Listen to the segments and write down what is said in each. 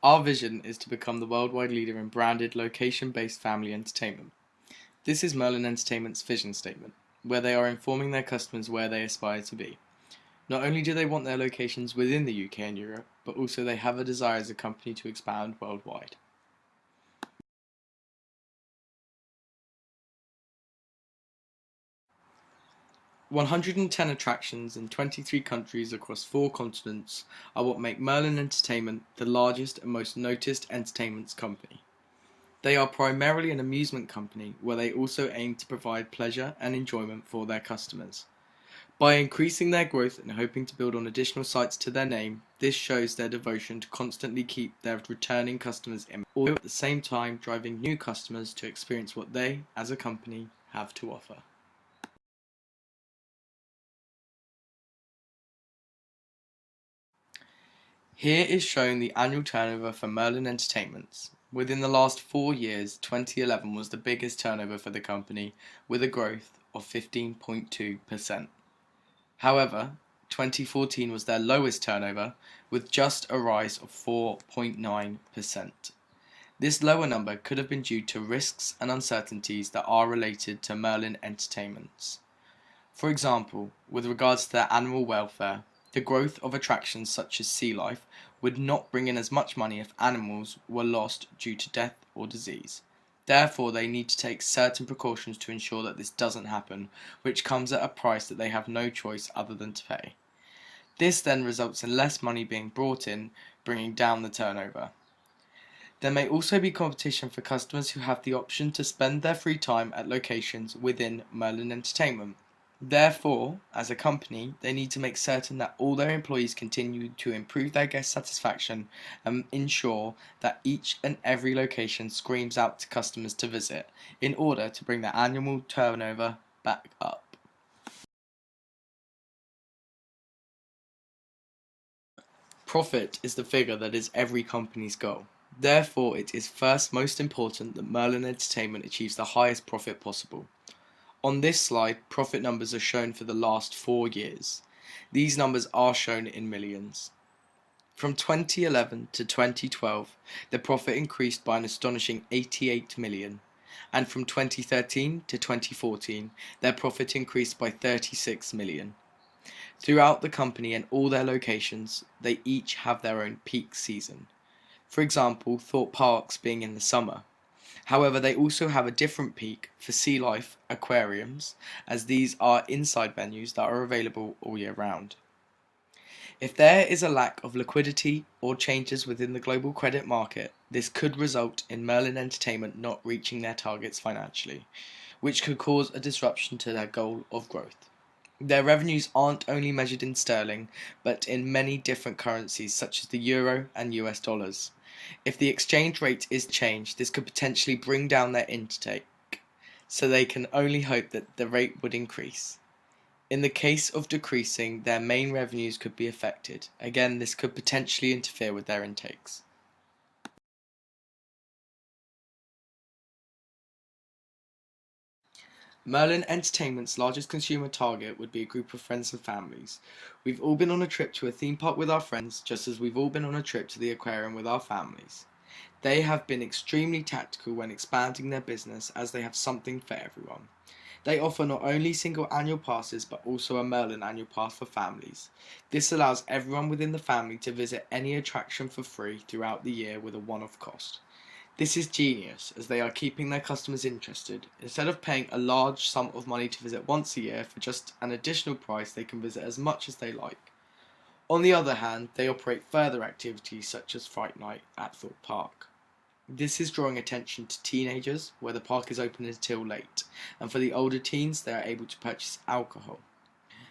Our vision is to become the worldwide leader in branded, location-based family entertainment. This is Merlin Entertainment's vision statement, where they are informing their customers where they aspire to be. Not only do they want their locations within the UK and Europe, but also they have a desire as a company to expand worldwide. "110 attractions in 23 countries across 4 continents are what make Merlin Entertainment the largest and most noticed entertainment company. They are primarily an amusement company where they also aim to provide pleasure and enjoyment for their customers. By increasing their growth and hoping to build on additional sites to their name, this shows their devotion to constantly keep their returning customers in, all at the same time driving new customers to experience what they, as a company, have to offer." Here is shown the annual turnover for Merlin Entertainments. Within the last 4 years, 2011 was the biggest turnover for the company, with a growth of 15.2%. However, 2014 was their lowest turnover, with just a rise of 4.9%. This lower number could have been due to risks and uncertainties that are related to Merlin Entertainments. For example, with regards to their animal welfare, the growth of attractions such as sea life would not bring in as much money if animals were lost due to death or disease. Therefore, they need to take certain precautions to ensure that this doesn't happen, which comes at a price that they have no choice other than to pay. This then results in less money being brought in, bringing down the turnover. There may also be competition for customers who have the option to spend their free time at locations within Merlin Entertainment. Therefore, as a company, they need to make certain that all their employees continue to improve their guest satisfaction and ensure that each and every location screams out to customers to visit in order to bring their annual turnover back up. Profit is the figure that is every company's goal. Therefore, it is first most important that Merlin Entertainment achieves the highest profit possible. On this slide, profit numbers are shown for the last 4 years. These numbers are shown in millions. From 2011 to 2012, the profit increased by an astonishing 88 million, and from 2013 to 2014, their profit increased by 36 million. Throughout the company and all their locations, they each have their own peak season. For example, Thorpe Parks being in the summer. However, they also have a different peak for sea life aquariums, as these are inside venues that are available all year round. If there is a lack of liquidity or changes within the global credit market, this could result in Merlin Entertainment not reaching their targets financially, which could cause a disruption to their goal of growth. Their revenues aren't only measured in sterling, but in many different currencies such as the euro and US dollars. If the exchange rate is changed, this could potentially bring down their intake, so they can only hope that the rate would increase. In the case of decreasing, their main revenues could be affected. Again, this could potentially interfere with their intakes. Merlin Entertainment's largest consumer target would be a group of friends and families. We've all been on a trip to a theme park with our friends, just as we've all been on a trip to the aquarium with our families. They have been extremely tactical when expanding their business, as they have something for everyone. They offer not only single annual passes but also a Merlin annual pass for families. This allows everyone within the family to visit any attraction for free throughout the year with a one-off cost. This is genius, as they are keeping their customers interested. Instead of paying a large sum of money to visit once a year, for just an additional price they can visit as much as they like. On the other hand, they operate further activities such as Fright Night at Thorpe Park. This is drawing attention to teenagers, where the park is open until late, and for the older teens they are able to purchase alcohol.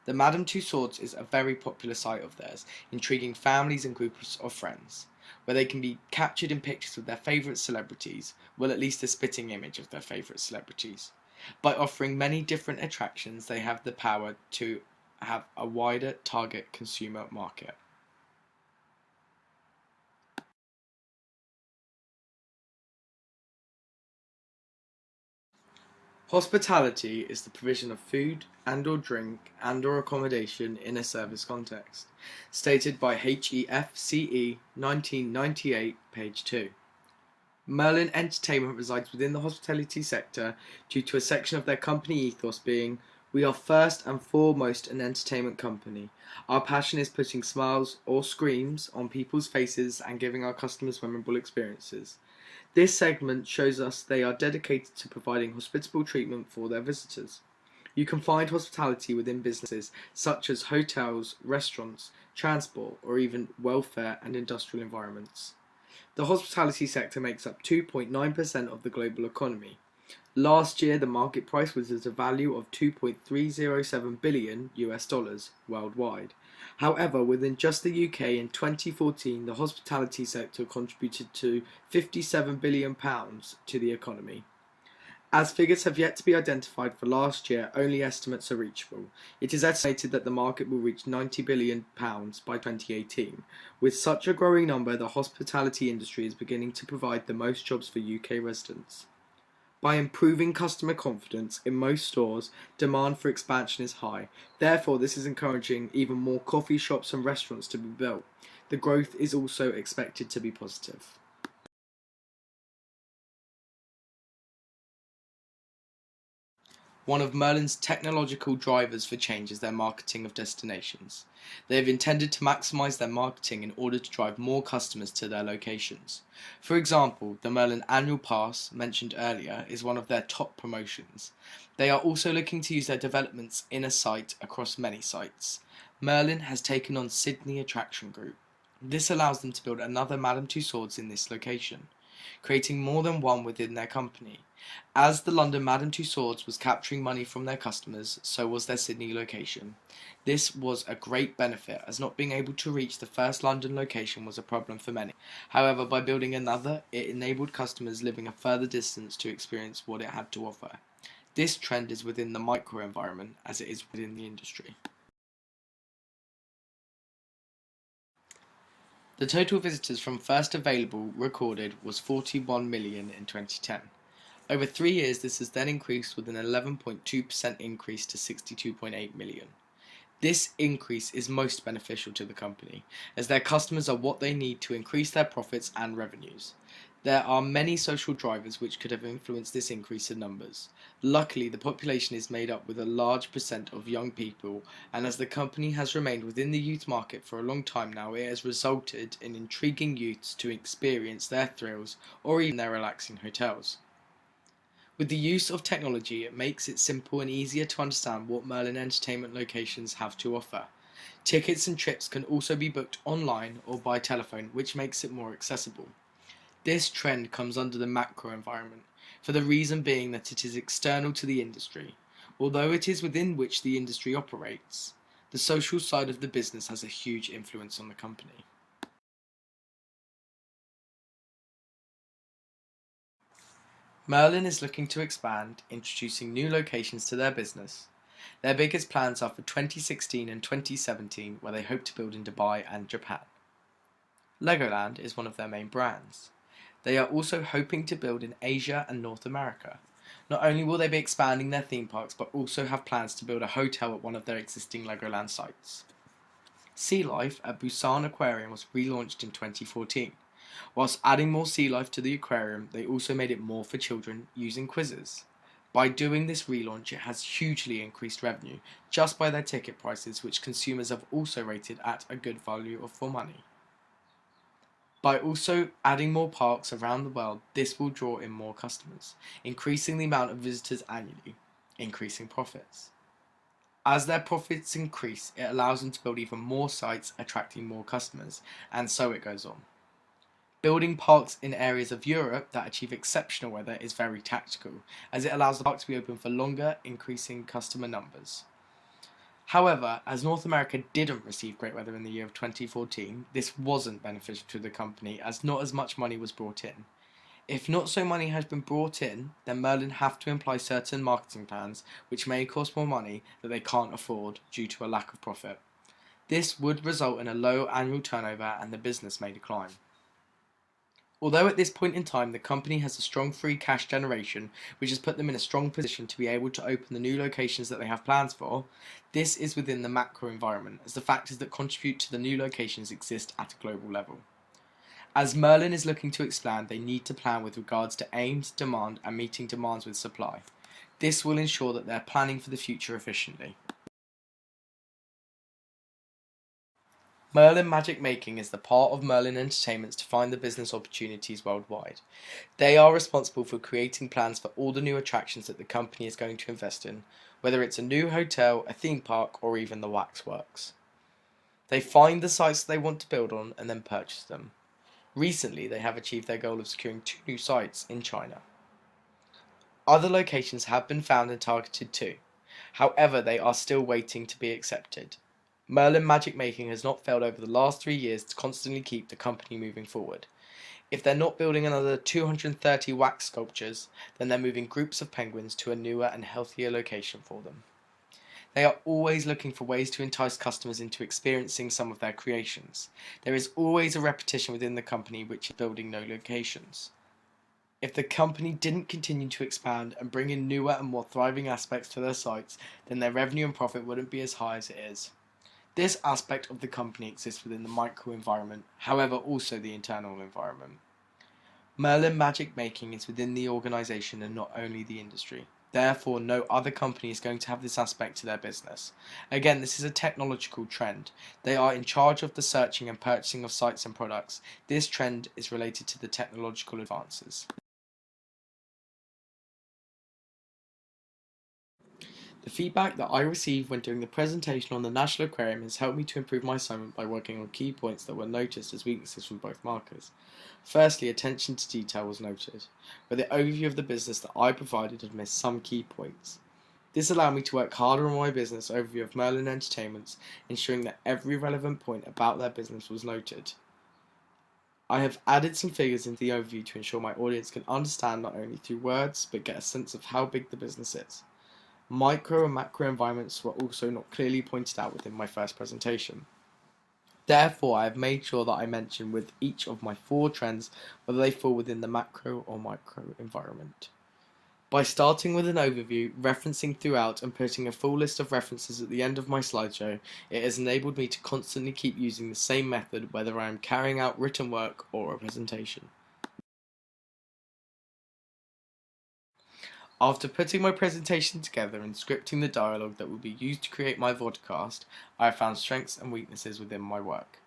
The Madame Tussauds is a very popular site of theirs, intriguing families and groups of friends, where they can be captured in pictures with their favourite celebrities, well, at least a spitting image of their favourite celebrities. By offering many different attractions, they have the power to have a wider target consumer market. Hospitality is the provision of food and/or drink and/or accommodation in a service context, stated by HEFCE 1998, page 2. Merlin Entertainment resides within the hospitality sector due to a section of their company ethos being, "We are first and foremost an entertainment company. Our passion is putting smiles or screams on people's faces and giving our customers memorable experiences." This segment shows us they are dedicated to providing hospitable treatment for their visitors. You can find hospitality within businesses such as hotels, restaurants, transport, or even welfare and industrial environments. The hospitality sector makes up 2.9% of the global economy. Last year, the market price was at a value of 2.307 billion US dollars worldwide. However, within just the UK in 2014, the hospitality sector contributed to £57 billion to the economy. As figures have yet to be identified for last year, only estimates are reachable. It is estimated that the market will reach £90 billion by 2018. With such a growing number, the hospitality industry is beginning to provide the most jobs for UK residents. By improving customer confidence in most stores, demand for expansion is high. Therefore, this is encouraging even more coffee shops and restaurants to be built. The growth is also expected to be positive. One of Merlin's technological drivers for change is their marketing of destinations. They have intended to maximize their marketing in order to drive more customers to their locations. For example, the Merlin Annual Pass, mentioned earlier, is one of their top promotions. They are also looking to use their developments in a site across many sites. Merlin has taken on Sydney Attraction Group. This allows them to build another Madame Tussauds in this location, creating more than one within their company. As the London Madame Tussauds was capturing money from their customers, so was their Sydney location. This was a great benefit, as not being able to reach the first London location was a problem for many. However, by building another, it enabled customers living a further distance to experience what it had to offer. This trend is within the microenvironment as it is within the industry. The total visitors from first available recorded was 41 million in 2010. Over 3 years, this has then increased with an 11.2% increase to 62.8 million. This increase is most beneficial to the company, as their customers are what they need to increase their profits and revenues. There are many social drivers which could have influenced this increase in numbers. Luckily, the population is made up with a large percent of young people, and as the company has remained within the youth market for a long time now, it has resulted in intriguing youths to experience their thrills or even their relaxing hotels. With the use of technology, it makes it simple and easier to understand what Merlin Entertainment locations have to offer. Tickets and trips can also be booked online or by telephone, which makes it more accessible. This trend comes under the macro environment, for the reason being that it is external to the industry. Although it is within which the industry operates, the social side of the business has a huge influence on the company. Merlin is looking to expand, introducing new locations to their business. Their biggest plans are for 2016 and 2017, where they hope to build in Dubai and Japan. Legoland is one of their main brands. They are also hoping to build in Asia and North America. Not only will they be expanding their theme parks, but also have plans to build a hotel at one of their existing Legoland sites. Sea Life at Busan Aquarium was relaunched in 2014. Whilst adding more sea life to the aquarium, they also made it more for children using quizzes. By doing this relaunch, it has hugely increased revenue just by their ticket prices, which consumers have also rated at a good value for money. By also adding more parks around the world, this will draw in more customers, increasing the amount of visitors annually, increasing profits. As their profits increase, it allows them to build even more sites, attracting more customers, and so it goes on. Building parks in areas of Europe that achieve exceptional weather is very tactical, as it allows the park to be open for longer, increasing customer numbers. However, as North America didn't receive great weather in the year of 2014, this wasn't beneficial to the company, as not as much money was brought in. If not so money has been brought in, then Merlin have to imply certain marketing plans which may cost more money that they can't afford due to a lack of profit. This would result in a low annual turnover and the business may decline. Although at this point in time the company has a strong free cash generation, which has put them in a strong position to be able to open the new locations that they have plans for, this is within the macro environment, as the factors that contribute to the new locations exist at a global level. As Merlin is looking to expand, they need to plan with regards to aimed demand and meeting demands with supply. This will ensure that they're planning for the future efficiently. Merlin Magic Making is the part of Merlin Entertainments to find the business opportunities worldwide. They are responsible for creating plans for all the new attractions that the company is going to invest in, whether it's a new hotel, a theme park, or even the waxworks. They find the sites they want to build on and then purchase them. Recently, they have achieved their goal of securing 2 new sites in China. Other locations have been found and targeted too. However, they are still waiting to be accepted. Merlin Magic Making has not failed over the last 3 years to constantly keep the company moving forward. If they're not building another 230 wax sculptures, then they're moving groups of penguins to a newer and healthier location for them. They are always looking for ways to entice customers into experiencing some of their creations. There is always a repetition within the company which is building new locations. If the company didn't continue to expand and bring in newer and more thriving aspects to their sites, then their revenue and profit wouldn't be as high as it is. This aspect of the company exists within the micro environment, however also the internal environment. Merlin Magic Making is within the organisation and not only the industry. Therefore, no other company is going to have this aspect to their business. Again, this is a technological trend. They are in charge of the searching and purchasing of sites and products. This trend is related to the technological advances. The feedback that I received when doing the presentation on the National Aquarium has helped me to improve my assignment by working on key points that were noticed as weaknesses from both markers. Firstly, attention to detail was noted, where the overview of the business that I provided had missed some key points. This allowed me to work harder on my business overview of Merlin Entertainments, ensuring that every relevant point about their business was noted. I have added some figures into the overview to ensure my audience can understand not only through words, but get a sense of how big the business is. Micro and macro environments were also not clearly pointed out within my first presentation. Therefore, I have made sure that I mention with each of my 4 trends whether they fall within the macro or micro environment. By starting with an overview, referencing throughout and putting a full list of references at the end of my slideshow, it has enabled me to constantly keep using the same method whether I am carrying out written work or a presentation. After putting my presentation together and scripting the dialogue that will be used to create my vodcast, I have found strengths and weaknesses within my work.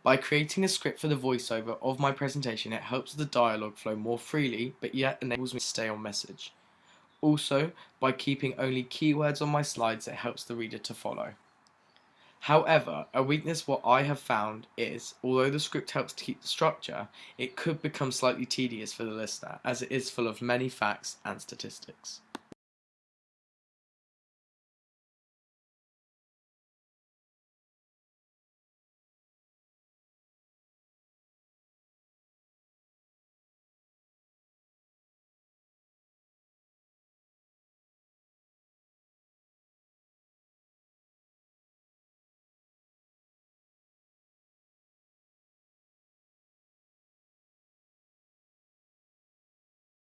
By creating a script for the voiceover of my presentation, it helps the dialogue flow more freely, but yet enables me to stay on message. Also, by keeping only keywords on my slides, it helps the reader to follow. However, a weakness what I have found is, although the script helps to keep the structure, it could become slightly tedious for the listener, as it is full of many facts and statistics.